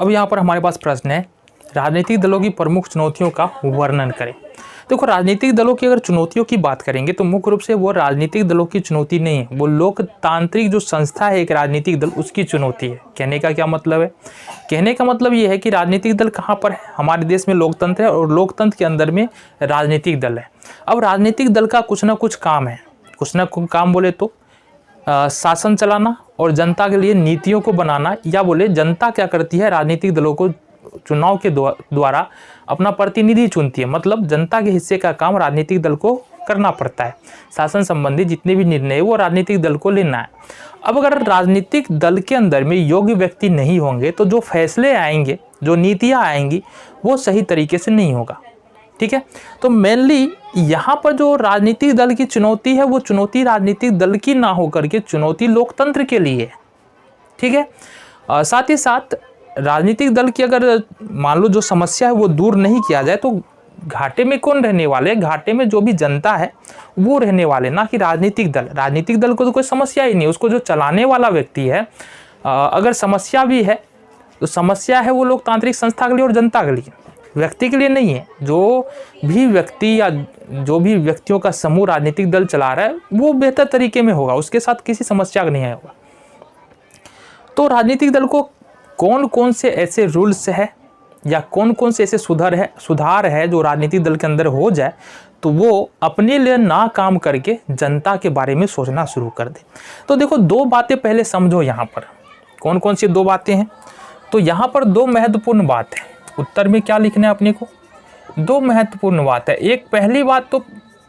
अब यहाँ पर हमारे पास प्रश्न है, राजनीतिक दलों की प्रमुख चुनौतियों का वर्णन करें। देखो, राजनीतिक दलों की अगर चुनौतियों की बात करेंगे तो मुख्य रूप से वो राजनीतिक दलों की चुनौती नहीं है, वो लोकतांत्रिक जो संस्था है एक राजनीतिक दल, उसकी चुनौती है। कहने का क्या मतलब है? कहने का मतलब ये है कि राजनीतिक दल कहाँ पर है? हमारे देश में लोकतंत्र है और लोकतंत्र के अंदर में राजनीतिक दल है। अब राजनीतिक दल का कुछ ना कुछ काम है, कुछ ना कुछ काम बोले तो शासन चलाना और जनता के लिए नीतियों को बनाना, या बोले जनता क्या करती है, राजनीतिक दलों को चुनाव के द्वारा अपना प्रतिनिधि चुनती है। मतलब जनता के हिस्से का काम राजनीतिक दल को करना पड़ता है। शासन संबंधी जितने भी निर्णय वो राजनीतिक दल को लेना है। अब अगर राजनीतिक दल के अंदर में योग्य व्यक्ति नहीं होंगे तो जो फैसले आएंगे, जो नीतियाँ आएंगी, वो सही तरीके से नहीं होगा। ठीक है, तो मेनली यहाँ पर जो राजनीतिक दल की चुनौती है वो चुनौती राजनीतिक दल की ना होकर के चुनौती लोकतंत्र के लिए है। ठीक है, साथ ही साथ राजनीतिक दल की अगर मान लो जो समस्या है वो दूर नहीं किया जाए तो घाटे में कौन रहने वाले? घाटे में जो भी जनता है वो रहने वाले, ना कि राजनीतिक दल। राजनीतिक दल को तो कोई समस्या ही नहीं, उसको जो चलाने वाला व्यक्ति है अगर समस्या भी है तो समस्या है वो लोकतांत्रिक संस्था के लिए और जनता के लिए, व्यक्ति के लिए नहीं है। जो भी व्यक्ति या जो भी व्यक्तियों का समूह राजनीतिक दल चला रहा है वो बेहतर तरीके में होगा, उसके साथ किसी समस्या का नहीं होगा। तो राजनीतिक दल को कौन कौन से ऐसे रूल्स है या कौन कौन से ऐसे सुधार है जो राजनीतिक दल के अंदर हो जाए तो वो अपने लिए ना काम करके जनता के बारे में सोचना शुरू कर दे। तो देखो, दो बातें पहले समझो यहाँ पर। कौन कौन सी दो बातें हैं? तो यहाँ पर दो महत्वपूर्ण बात है। उत्तर में क्या लिखना है अपने को? दो महत्वपूर्ण बात है। एक पहली बात तो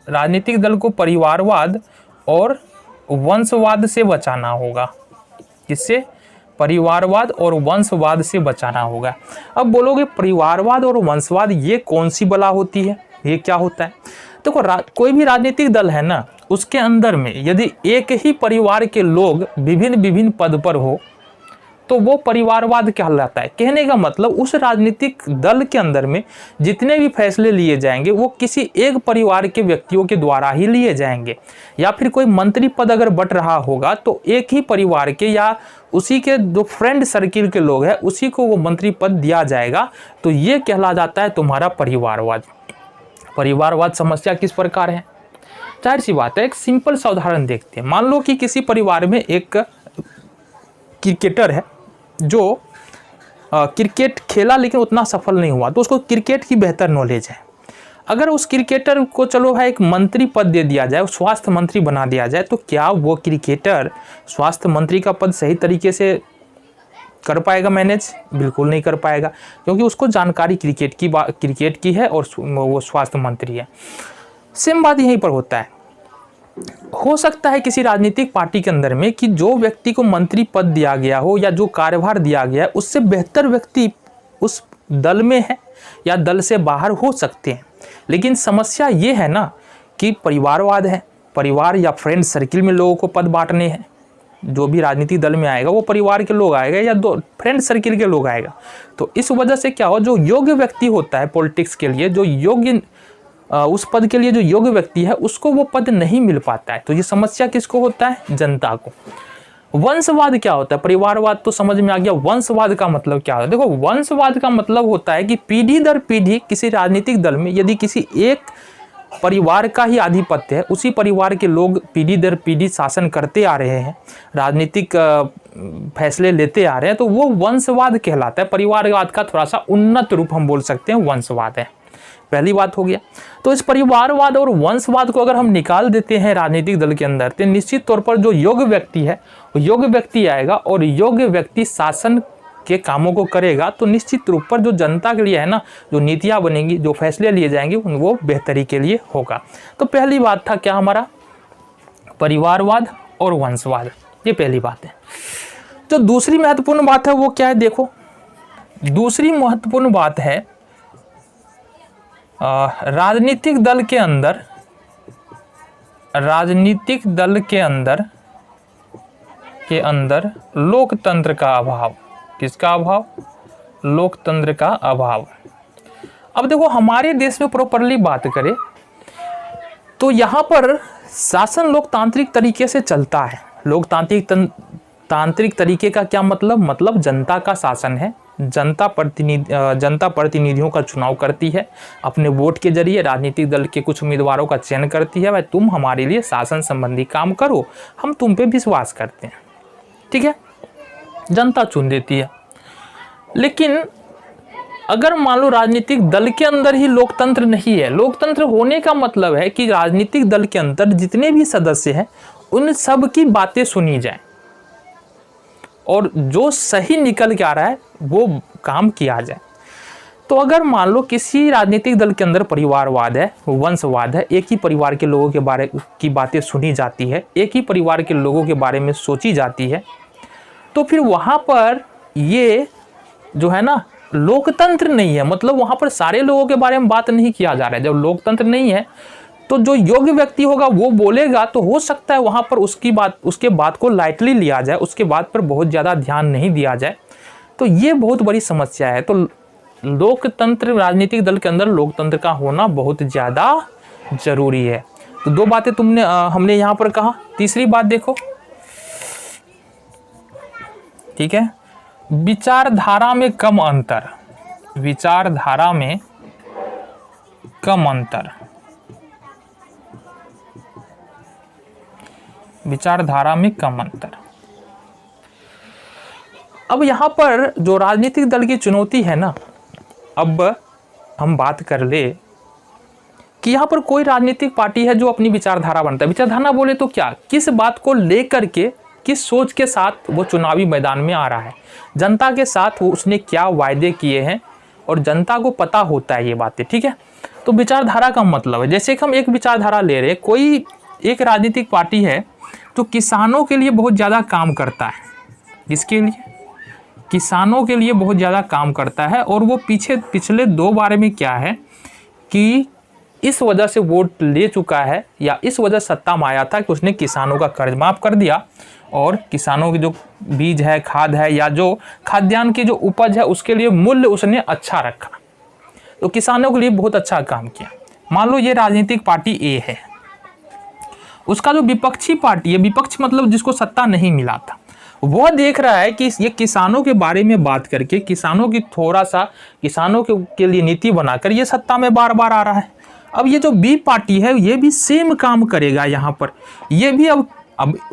राजनीतिक दल को परिवारवाद और वंशवाद से बचाना होगा। किससे? परिवारवाद और वंशवाद से बचाना होगा। अब बोलोगे परिवारवाद और वंशवाद ये कौन सी बला होती है, ये क्या होता है? देखो, कोई भी राजनीतिक दल है ना, उसके अंदर में यदि एक ही परिवार के लोग विभिन्न विभिन्न पद पर हो तो वो परिवारवाद कहलाता है। कहने का मतलब उस राजनीतिक दल के अंदर में जितने भी फैसले लिए जाएंगे वो किसी एक परिवार के व्यक्तियों के द्वारा ही लिए जाएंगे, या फिर कोई मंत्री पद अगर बट रहा होगा तो एक ही परिवार के या उसी के जो फ्रेंड सर्किल के लोग हैं उसी को वो मंत्री पद दिया जाएगा। तो ये कहला जाता है तुम्हारा परिवारवाद। परिवारवाद समस्या किस प्रकार है? जाहिर सी बात है, एक सिंपल सा उदाहरण देखते हैं। मान लो कि किसी परिवार में एक क्रिकेटर है जो क्रिकेट खेला लेकिन उतना सफल नहीं हुआ, तो उसको क्रिकेट की बेहतर नॉलेज है। अगर उस क्रिकेटर को चलो भाई एक मंत्री पद दे दिया जाए, स्वास्थ्य मंत्री बना दिया जाए, तो क्या वो क्रिकेटर स्वास्थ्य मंत्री का पद सही तरीके से कर पाएगा मैनेज? बिल्कुल नहीं कर पाएगा, क्योंकि उसको जानकारी क्रिकेट की है और वो स्वास्थ्य मंत्री है। सेम बात यहीं पर होता है। हो सकता है किसी राजनीतिक पार्टी के अंदर में कि जो व्यक्ति को मंत्री पद दिया गया हो या जो कार्यभार दिया गया है उससे बेहतर व्यक्ति उस दल में है या दल से बाहर हो सकते हैं। लेकिन समस्या ये है ना कि परिवारवाद है, परिवार या फ्रेंड सर्किल में लोगों को पद बांटने हैं। जो भी राजनीतिक दल में आएगा वो परिवार के लोग आएगा या दो फ्रेंड सर्किल के लोग आएगा। तो इस वजह से क्या हो, जो योग्य व्यक्ति होता है पॉलिटिक्स के लिए, जो योग्य उस पद के लिए जो योग्य व्यक्ति है उसको वो पद नहीं मिल पाता है। तो ये समस्या किसको होता है? जनता को। वंशवाद क्या होता है? परिवारवाद तो समझ में आ गया, वंशवाद का मतलब क्या होता है? देखो, वंशवाद का मतलब होता है कि पीढ़ी दर पीढ़ी किसी राजनीतिक दल में यदि किसी एक परिवार का ही आधिपत्य है, उसी परिवार के लोग पीढ़ी दर पीढ़ी शासन करते आ रहे हैं, राजनीतिक फैसले लेते आ रहे हैं, तो वो वंशवाद कहलाता है। परिवारवाद का थोड़ा सा उन्नत रूप हम बोल सकते हैं वंशवाद है। पहली बात हो गया। तो इस परिवारवाद और वंशवाद को अगर हम निकाल देते हैं राजनीतिक दल के अंदर तो निश्चित तौर पर जो योग्य व्यक्ति है वो योग्य व्यक्ति आएगा और योग्य व्यक्ति शासन के कामों को करेगा। तो निश्चित रूप पर जो जनता के लिए है ना, जो नीतियाँ बनेंगी, जो फैसले लिए जाएंगे वो बेहतरी के लिए होगा। तो पहली बात था क्या हमारा? परिवारवाद और वंशवाद, ये पहली बात है। जो दूसरी महत्वपूर्ण बात है वो क्या है? देखो, दूसरी महत्वपूर्ण बात है राजनीतिक दल के अंदर लोकतंत्र का अभाव। किसका अभाव? लोकतंत्र का अभाव। अब देखो, हमारे देश में प्रॉपरली बात करें तो यहाँ पर शासन लोकतांत्रिक तरीके से चलता है। लोकतांत्रिक तरीके का क्या मतलब? मतलब जनता का शासन है, जनता प्रतिनिधियों का चुनाव करती है, अपने वोट के जरिए राजनीतिक दल के कुछ उम्मीदवारों का चयन करती है। भाई तुम हमारे लिए शासन संबंधी काम करो, हम तुम पे विश्वास करते हैं, ठीक है, जनता चुन देती है। लेकिन अगर मान लो राजनीतिक दल के अंदर ही लोकतंत्र नहीं है, लोकतंत्र होने का मतलब है कि राजनीतिक दल के अंदर जितने भी सदस्य हैं उन सब की बातें सुनी जाए और जो सही निकल के आ रहा है वो काम किया जाए। तो अगर मान लो किसी राजनीतिक दल के अंदर परिवारवाद है, वंशवाद है, एक ही परिवार के लोगों के बारे की बातें सुनी जाती है, एक ही परिवार के लोगों के बारे में सोची जाती है, तो फिर वहाँ पर ये जो है ना लोकतंत्र नहीं है। मतलब वहाँ पर सारे लोगों के बारे में बात नहीं किया जा रहा है। जब लोकतंत्र नहीं है तो जो योग्य व्यक्ति होगा वो बोलेगा, तो हो सकता है वहाँ पर उसके बात को लाइटली लिया जाए, उसके बात पर बहुत ज़्यादा ध्यान नहीं दिया जाए। तो ये बहुत बड़ी समस्या है। तो लोकतंत्र, राजनीतिक दल के अंदर लोकतंत्र का होना बहुत ज़्यादा जरूरी है। तो दो बातें हमने यहाँ पर कहा। तीसरी बात देखो, ठीक है, विचारधारा में कम अंतर, विचारधारा में कम अंतर, विचारधारा में कम अंतर। अब यहाँ पर जो राजनीतिक दल की चुनौती है ना, अब हम बात कर ले कि यहाँ पर कोई राजनीतिक पार्टी है जो अपनी विचारधारा बनता है। विचारधारा बोले तो क्या, किस बात को लेकर के, किस सोच के साथ वो चुनावी मैदान में आ रहा है, जनता के साथ वो उसने क्या वायदे किए हैं और जनता को पता होता है ये बातें, ठीक है। तो विचारधारा का मतलब है, जैसे कि हम एक विचारधारा ले रहे हैं, कोई एक राजनीतिक पार्टी है जो किसानों के लिए बहुत ज़्यादा काम करता है, किसके लिए, किसानों के लिए बहुत ज़्यादा काम करता है, और वो पिछले 2 बार में क्या है कि इस वजह से वोट ले चुका है या इस वजह सत्ता में आया था कि उसने किसानों का कर्ज माफ़ कर दिया और किसानों की जो बीज है, खाद है या जो खाद्यान्न की जो उपज है उसके लिए मूल्य उसने अच्छा रखा। तो किसानों के लिए बहुत अच्छा काम किया। मान लो ये राजनीतिक पार्टी ए है, उसका जो विपक्षी पार्टी है, विपक्ष मतलब जिसको सत्ता नहीं मिला था, वह देख रहा है कि ये किसानों के बारे में बात करके, किसानों की थोड़ा सा किसानों के लिए नीति बनाकर ये सत्ता में बार बार आ रहा है। अब ये जो बी पार्टी है ये भी सेम काम करेगा यहाँ पर। ये भी अब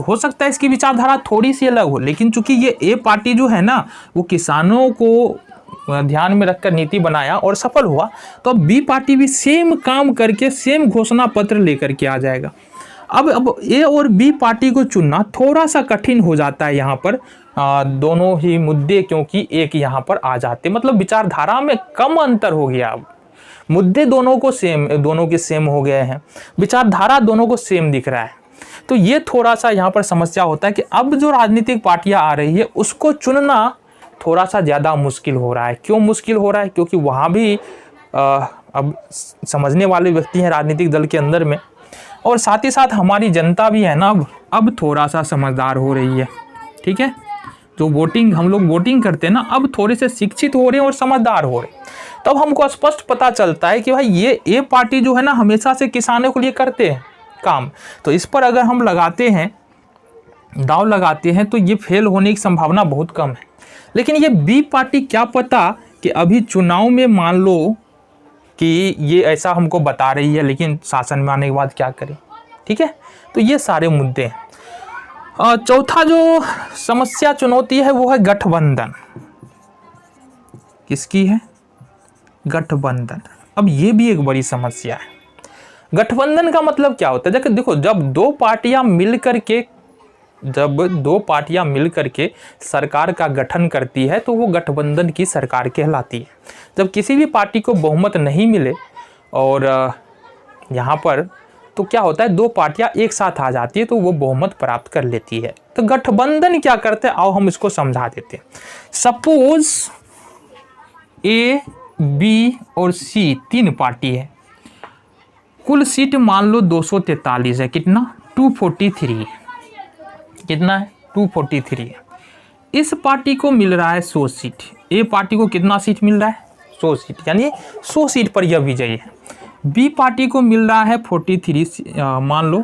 हो सकता है इसकी विचारधारा थोड़ी सी अलग हो, लेकिन चूंकि ये ए पार्टी जो है ना वो किसानों को ध्यान में रखकर नीति बनाया और सफल हुआ, तो अब बी पार्टी भी सेम काम करके सेम घोषणा पत्र लेकर के आ जाएगा। अब ए और बी पार्टी को चुनना थोड़ा सा कठिन हो जाता है यहाँ पर, दोनों ही मुद्दे क्योंकि एक यहाँ पर आ जाते, मतलब विचारधारा में कम अंतर हो गया। अब मुद्दे दोनों के सेम हो गए हैं, विचारधारा दोनों को सेम दिख रहा है। तो ये थोड़ा सा यहाँ पर समस्या होता है कि अब जो राजनीतिक पार्टियां आ रही है उसको चुनना थोड़ा सा ज़्यादा मुश्किल हो रहा है। क्यों मुश्किल हो रहा है? क्योंकि वहाँ भी अब समझने वाले व्यक्ति हैं राजनीतिक दल के अंदर में, और साथ ही साथ हमारी जनता भी है ना अब थोड़ा सा समझदार हो रही है, ठीक है। जो हम लोग वोटिंग करते हैं ना, अब थोड़े से शिक्षित हो रहे हैं और समझदार हो रहे हैं। तब हमको स्पष्ट पता चलता है कि भाई ये पार्टी जो है ना हमेशा से किसानों के लिए करते हैं काम, तो इस पर अगर हम दाव लगाते हैं तो ये फेल होने की संभावना बहुत कम है। लेकिन ये बी पार्टी क्या पता कि अभी चुनाव में मान लो कि ये ऐसा हमको बता रही है, लेकिन शासन में आने के बाद क्या करें, ठीक है। तो ये सारे मुद्दे हैं। चौथा जो समस्या चुनौती है वो है गठबंधन। किसकी है? गठबंधन। अब ये भी एक बड़ी समस्या है। गठबंधन का मतलब क्या होता है? देखो, जब दो पार्टियां मिलकर के सरकार का गठन करती है तो वो गठबंधन की सरकार कहलाती है। जब किसी भी पार्टी को बहुमत नहीं मिले और यहाँ पर तो क्या होता है, दो पार्टियां एक साथ आ जाती है तो वो बहुमत प्राप्त कर लेती है। तो गठबंधन क्या करते हैं, आओ हम इसको समझा देते हैं। सपोज ए, बी और सी 3 पार्टी है, कुल सीट मान लो 243 है। कितना? 243। कितना है? 243 है। इस पार्टी को मिल रहा है 100 सीट। ए पार्टी को कितना सीट मिल रहा है? 100 सीट, यानी 100 सीट पर यह विजयी है। बी पार्टी को मिल रहा है 43 मान लो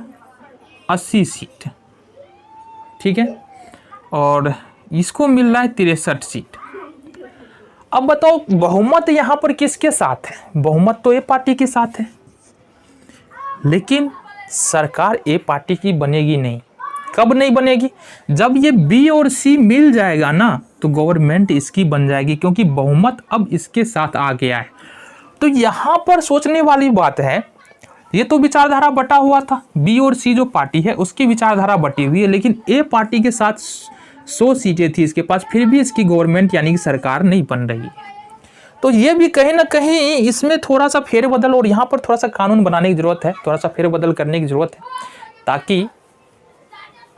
80 सीट, ठीक है, और इसको मिल रहा है 63 सीट। अब बताओ बहुमत यहाँ पर किसके साथ है? बहुमत तो ए पार्टी के साथ है, लेकिन सरकार ए पार्टी की बनेगी नहीं। कब नहीं बनेगी? जब ये बी और सी मिल जाएगा ना, तो गवर्नमेंट इसकी बन जाएगी, क्योंकि बहुमत अब इसके साथ आ गया है। तो यहाँ पर सोचने वाली बात है, ये तो विचारधारा बटा हुआ था, बी और सी जो पार्टी है उसकी विचारधारा बटी हुई है, लेकिन ए पार्टी के साथ 100 सीटें थी इसके पास, फिर भी इसकी गवर्नमेंट यानी कि सरकार नहीं बन रही है। तो ये भी कहीं ना कहीं इसमें थोड़ा सा फेरबदल और यहाँ पर थोड़ा सा कानून बनाने की जरूरत है, थोड़ा सा फेरबदल करने की जरूरत है, ताकि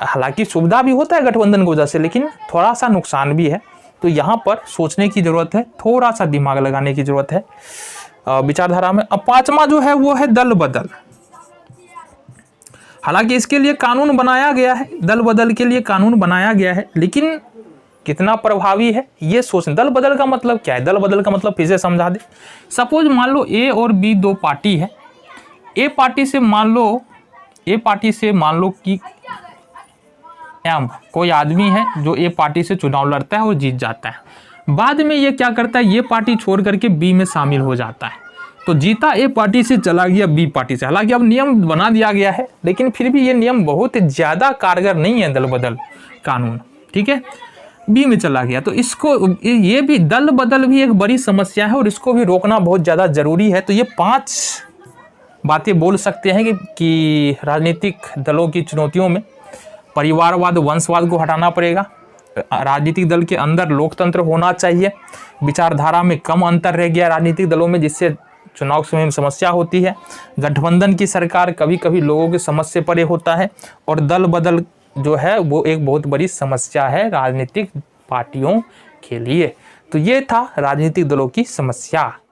हालांकि सुविधा भी होता है गठबंधन की वजह से, लेकिन थोड़ा सा नुकसान भी है। तो यहाँ पर सोचने की जरूरत है, थोड़ा सा दिमाग लगाने की जरूरत है विचारधारा में। अब पांचवा जो है वो है दल बदल। हालांकि इसके लिए कानून बनाया गया है, दल बदल के लिए कानून बनाया गया है, लेकिन कितना प्रभावी है ये सोचना। दल बदल का मतलब क्या है? दल बदल का मतलब फिर से समझा दे। सपोज मान लो ए और बी दो पार्टी है। ए पार्टी से मान लो कि एम कोई आदमी है जो ए पार्टी से चुनाव लड़ता है और जीत जाता है। बाद में ये क्या करता है, ये पार्टी छोड़ करके बी में शामिल हो जाता है। तो जीता ए पार्टी से, चला गया बी पार्टी से। हालांकि अब नियम बना दिया गया है, लेकिन फिर भी ये नियम बहुत ज़्यादा कारगर नहीं है, दल बदल कानून, ठीक है। बी में चला गया, तो इसको, ये भी दल बदल भी एक बड़ी समस्या है और इसको भी रोकना बहुत ज़्यादा ज़रूरी है। तो ये 5 बातें बोल सकते हैं कि राजनीतिक दलों की चुनौतियों में परिवारवाद, वंशवाद को हटाना पड़ेगा, राजनीतिक दल के अंदर लोकतंत्र होना चाहिए, विचारधारा में कम अंतर रह गया राजनीतिक दलों में, जिससे चुनाव समय में समस्या होती है, गठबंधन की सरकार कभी कभी लोगों की समझ से परे होता है, और दल बदल जो है वो एक बहुत बड़ी समस्या है राजनीतिक पार्टियों के लिए। तो ये था राजनीतिक दलों की समस्या।